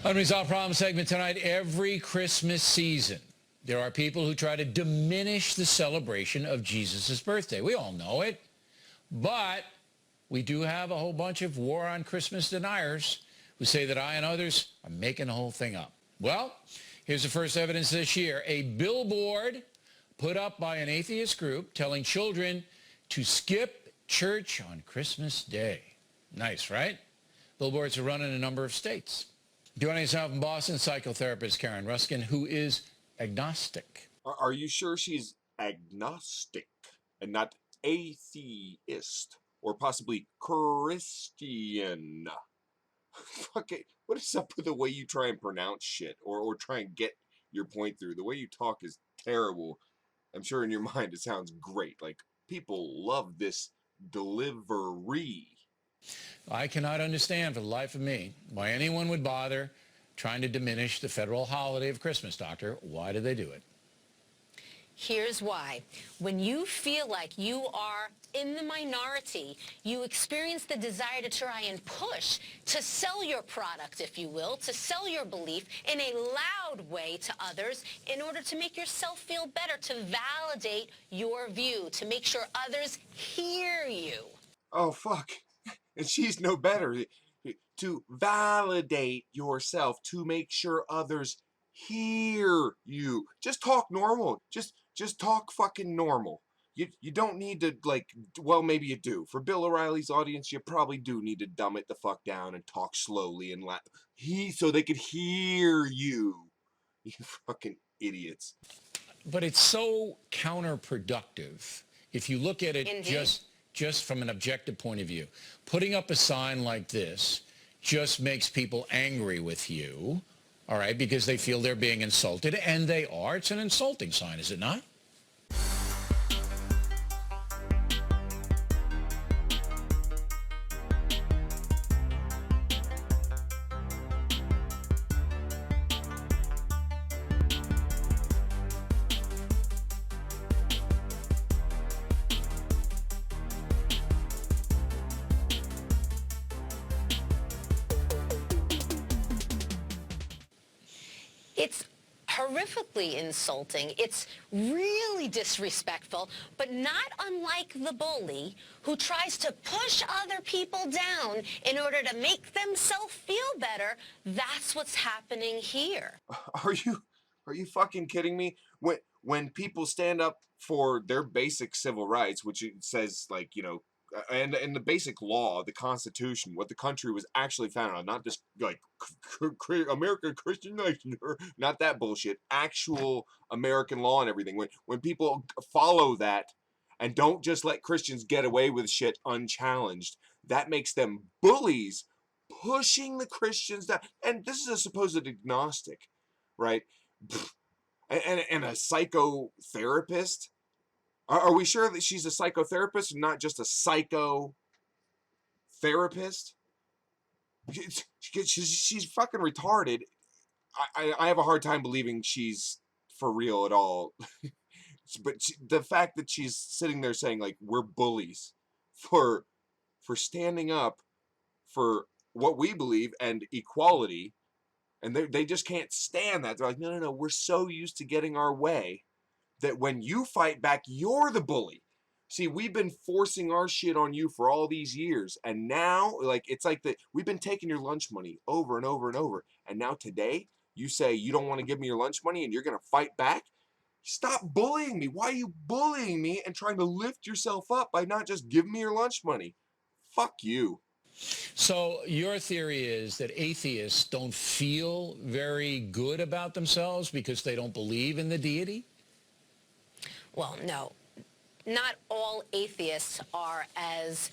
Unresolved Problem segment tonight. Every Christmas season, there are people who try to diminish the celebration of Jesus' birthday. We all know it. But we do have a whole bunch of war on Christmas deniers who say that I and others are making the whole thing up. Well, here's the first evidence this year. A billboard put up by an atheist group telling children to skip church on Christmas Day. Nice, right? Billboards are run in a number of states. Joining us now from Boston, psychotherapist Karen Ruskin, who is agnostic. Are you sure she's agnostic and not atheist or possibly Christian? Fuck it. What is up with the way you try and pronounce shit or try and get your point through? The way you talk is terrible. I'm sure in your mind it sounds great. Like, people love this delivery. I cannot understand for the life of me why anyone would bother trying to diminish the federal holiday of Christmas, Doctor. Why do they do it? Here's why. When you feel like you are in the minority, you experience the desire to try and push, to sell your product, if you will, to sell your belief in a loud way to others in order to make yourself feel better, to validate your view, to make sure others hear you. Oh, fuck. And she's no better. To validate yourself, to make sure others hear you. Just talk normal. Just talk fucking normal. You don't need to, like, well, maybe you do. For Bill O'Reilly's audience, you probably do need to dumb it the fuck down and talk slowly and so they could hear you. You fucking idiots. But it's so counterproductive if you look at it Indeed. just from an objective point of view. Putting up a sign like this just makes people angry with you, all right, because they feel they're being insulted, and they are. It's an insulting sign, is it not? It's horrifically insulting. It's really disrespectful, but not unlike the bully who tries to push other people down in order to make themselves feel better. That's what's happening here. Are you fucking kidding me? When people stand up for their basic civil rights, which it says, like, you know, and the basic law, the Constitution, what the country was actually founded on, not just like American Christian nation, or not that bullshit, actual American law and everything. When people follow that and don't just let Christians get away with shit unchallenged, that makes them bullies pushing the Christians down. And this is a supposed agnostic, right? And a psychotherapist. Are we sure that she's a psychotherapist and not just a psychotherapist? She's fucking retarded. I have a hard time believing she's for real at all. But the fact that she's sitting there saying, like, we're bullies for standing up for what we believe and equality, and they just can't stand that. They're like, no, we're so used to getting our way that when you fight back, you're the bully. See, we've been forcing our shit on you for all these years, and now, like, it's like that we've been taking your lunch money over and over and over, and now today you say you don't want to give me your lunch money and you're gonna fight back? Stop bullying me. Why are you bullying me and trying to lift yourself up by not just giving me your lunch money? Fuck you. So your theory is that atheists don't feel very good about themselves because they don't believe in the deity? Well, no, not all atheists are as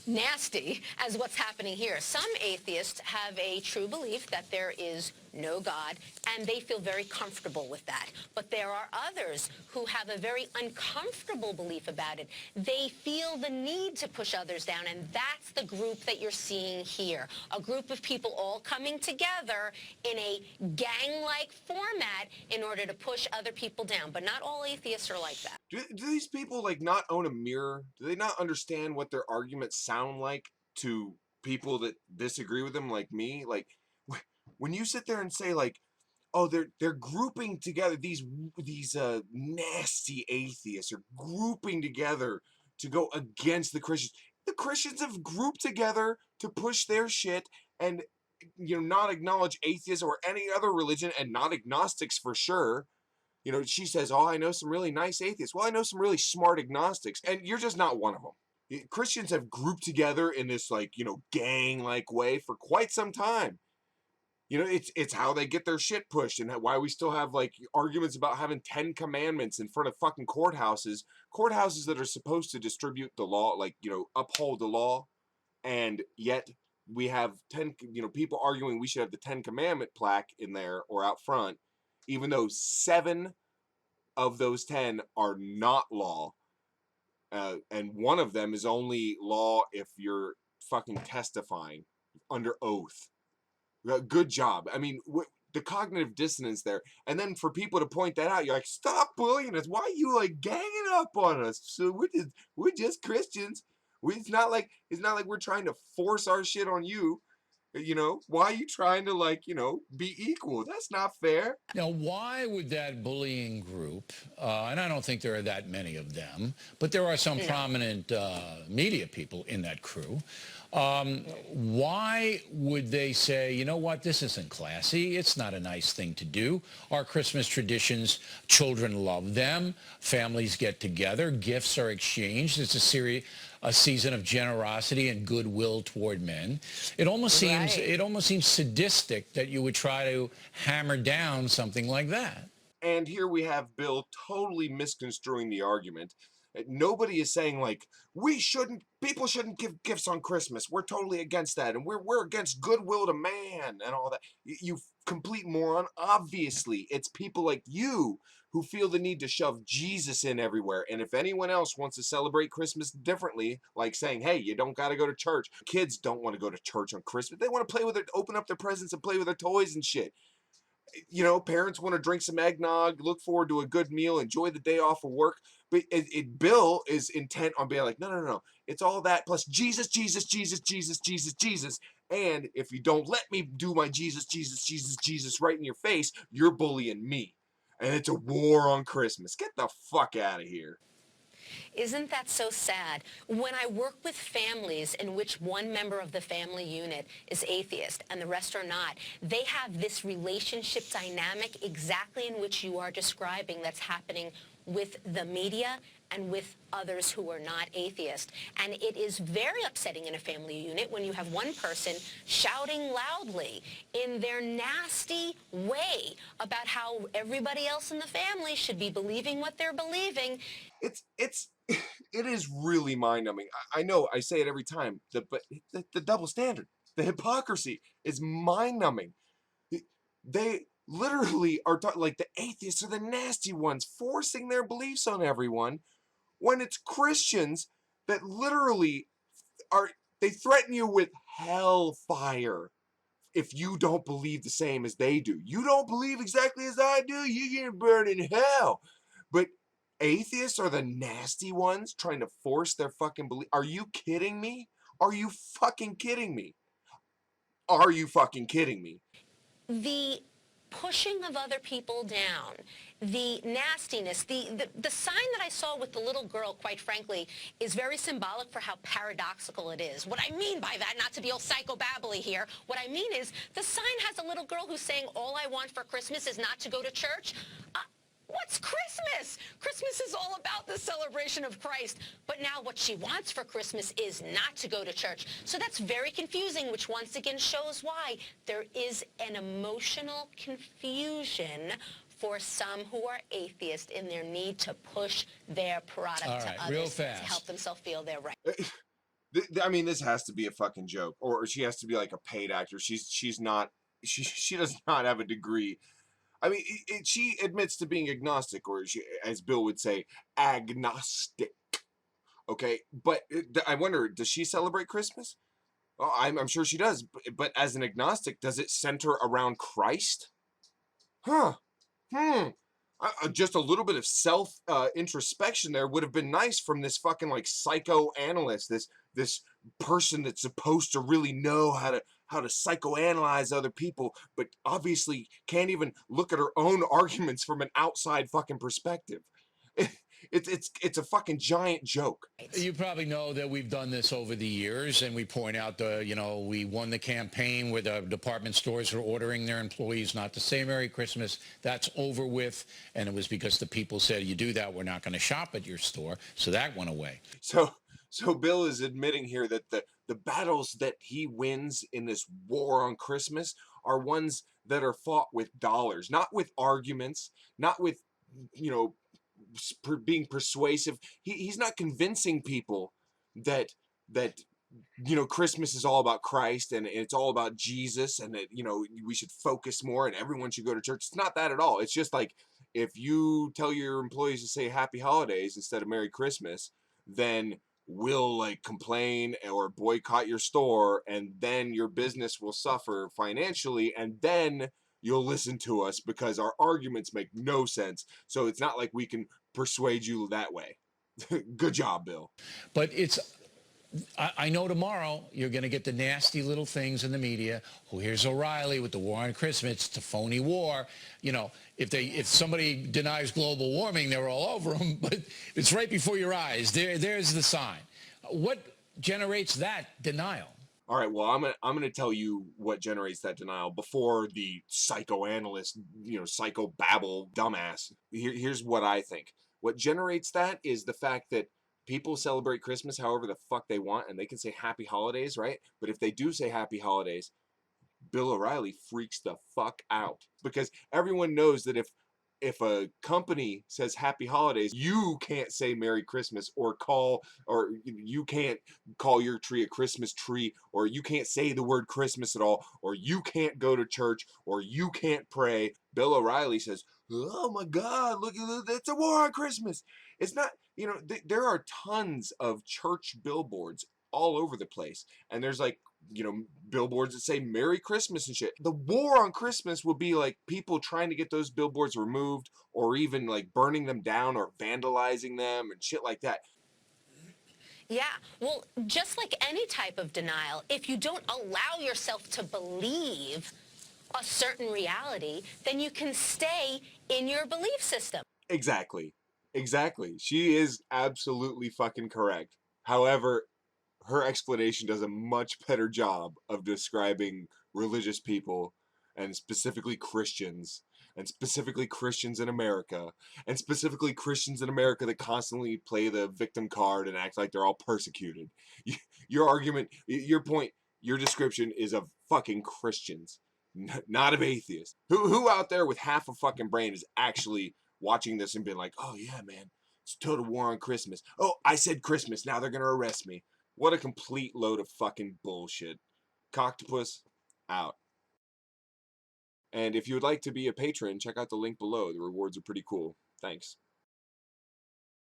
nasty as what's happening here. Some atheists have a true belief that there is no God, and they feel very comfortable with that. But there are others who have a very uncomfortable belief about it. They feel the need to push others down, and that's the group that you're seeing here. A group of people all coming together in a gang-like format in order to push other people down. But not all atheists are like that. Do these people, like, not own a mirror? Do they not understand what their arguments sound like to people that disagree with him, like me, like when you sit there and say like, oh, they're grouping together, these nasty atheists are grouping together to go against the Christians. The Christians have grouped together to push their shit and not acknowledge atheists or any other religion, and not agnostics for sure. She says, oh, I know some really nice atheists. Well, I know some really smart agnostics, and you're just not one of them. Christians have grouped together in this gang-like way for quite some time. It's how they get their shit pushed, and why we still have arguments about having 10 commandments in front of fucking courthouses that are supposed to distribute the law, uphold the law, and yet we have 10 people arguing we should have the 10 commandment plaque in there or out front, even though 7 of those 10 are not law, and one of them is only law if you're fucking testifying under oath. Good job. I mean, the cognitive dissonance there, and then for people to point that out, you're like, stop bullying us. Why are you ganging up on us? So we're just Christians. It's not like we're trying to force our shit on you. Why are you trying to be equal? That's not fair. Now, why would that bullying group, and I don't think there are that many of them, but there are some prominent media people in that crew, why would they say, you know what, this isn't classy, it's not a nice thing to do, our Christmas traditions, children love them, families get together, gifts are exchanged, it's a season of generosity and goodwill toward men. It almost seems sadistic that you would try to hammer down something like that. And here we have Bill totally misconstruing the argument. Nobody is saying people shouldn't give gifts on Christmas. We're totally against that, and we're against goodwill to man and all that. You complete moron. Obviously, it's people like you who feel the need to shove Jesus in everywhere. And if anyone else wants to celebrate Christmas differently, like saying, hey, you don't got to go to church. Kids don't want to go to church on Christmas. They want to play with it, open up their presents and play with their toys and shit. Parents want to drink some eggnog, look forward to a good meal, enjoy the day off of work. But Bill is intent on being like, no. It's all that plus Jesus, Jesus, Jesus, Jesus, Jesus, Jesus. And if you don't let me do my Jesus, Jesus, Jesus, Jesus right in your face, you're bullying me. And it's a war on Christmas. Get the fuck out of here. Isn't that so sad? When I work with families in which one member of the family unit is atheist and the rest are not, they have this relationship dynamic exactly in which you are describing that's happening with the media and with others who are not atheist. And it is very upsetting in a family unit when you have one person shouting loudly in their nasty way about how everybody else in the family should be believing what they're believing. It is really mind-numbing. I know I say it every time, but the double standard, the hypocrisy is mind-numbing. They literally are like the atheists are the nasty ones, forcing their beliefs on everyone, when it's Christians that literally they threaten you with hellfire if you don't believe the same as they do. You don't believe exactly as I do, you're gonna burn in hell. But atheists are the nasty ones trying to force their fucking belief. Are you kidding me? Are you fucking kidding me? Are you fucking kidding me? The pushing of other people down, the nastiness, the sign that I saw with the little girl, quite frankly, is very symbolic for how paradoxical it is. What I mean by that, not to be all psychobabbly here, what I mean is the sign has a little girl who's saying, all I want for Christmas is not to go to church. What's Christmas? Christmas is all about the celebration of Christ. But now what she wants for Christmas is not to go to church. So that's very confusing, which once again shows why there is an emotional confusion for some who are atheists in their need to push their product to others to help themselves feel they're right. I mean, this has to be a fucking joke, or she has to be like a paid actor. She does not have a degree. I mean, she admits to being agnostic, or as Bill would say, agnostic. Okay, but I wonder, does she celebrate Christmas? Oh, I'm sure she does. But as an agnostic, does it center around Christ? Huh. Just a little bit of self introspection there would have been nice from this fucking psychoanalyst, this person that's supposed to really know how to psychoanalyze other people, but obviously can't even look at her own arguments from an outside fucking perspective. It's a fucking giant joke. You probably know that we've done this over the years, and we point out we won the campaign where the department stores are ordering their employees not to say Merry Christmas. That's over with, and it was because the people said, you do that, we're not going to shop at your store, so that went away. So Bill is admitting here that the battles that he wins in this war on Christmas are ones that are fought with dollars, not with arguments, not with, you know, being persuasive. He's not convincing people that that Christmas is all about Christ and it's all about Jesus, and that we should focus more and everyone should go to church. It's not that at all. It's just like, if you tell your employees to say Happy Holidays instead of Merry Christmas, then we'll like complain or boycott your store, and then your business will suffer financially, and then you'll listen to us because our arguments make no sense. So it's not like we can persuade you that way. Good job, Bill. But I know tomorrow you're going to get the nasty little things in the media. Oh, here's O'Reilly with the war on Christmas. It's a phony war. If somebody denies global warming, they're all over them. But it's right before your eyes. There's the sign. What generates that denial? All right, well, I'm gonna tell you what generates that denial before the psychoanalyst, psychobabble dumbass. Here's what I think. What generates that is the fact that people celebrate Christmas however the fuck they want, and they can say Happy Holidays, right? But if they do say Happy Holidays, Bill O'Reilly freaks the fuck out, because everyone knows that if a company says Happy Holidays, you can't say Merry Christmas or you can't call your tree a Christmas tree, or you can't say the word Christmas at all, or you can't go to church, or you can't pray. Bill O'Reilly says, oh my God, look, it's a war on Christmas. It's not, there are tons of church billboards all over the place, and there's like, billboards that say Merry Christmas and shit. The war on Christmas would be like people trying to get those billboards removed, or even like burning them down or vandalizing them and shit like that. Yeah, well, just like any type of denial, if you don't allow yourself to believe a certain reality, then you can stay in your belief system. Exactly. She is absolutely fucking correct. However, her explanation does a much better job of describing religious people, and specifically Christians, and specifically Christians in America, and specifically Christians in America that constantly play the victim card and act like they're all persecuted. Your argument, your point, your description is of fucking Christians, not of atheists. Who out there with half a fucking brain is actually watching this and being like, oh yeah, man, it's a total war on Christmas. Oh, I said Christmas, now they're gonna arrest me. What a complete load of fucking bullshit. Coctopus, out. And if you would like to be a patron, check out the link below. The rewards are pretty cool. Thanks.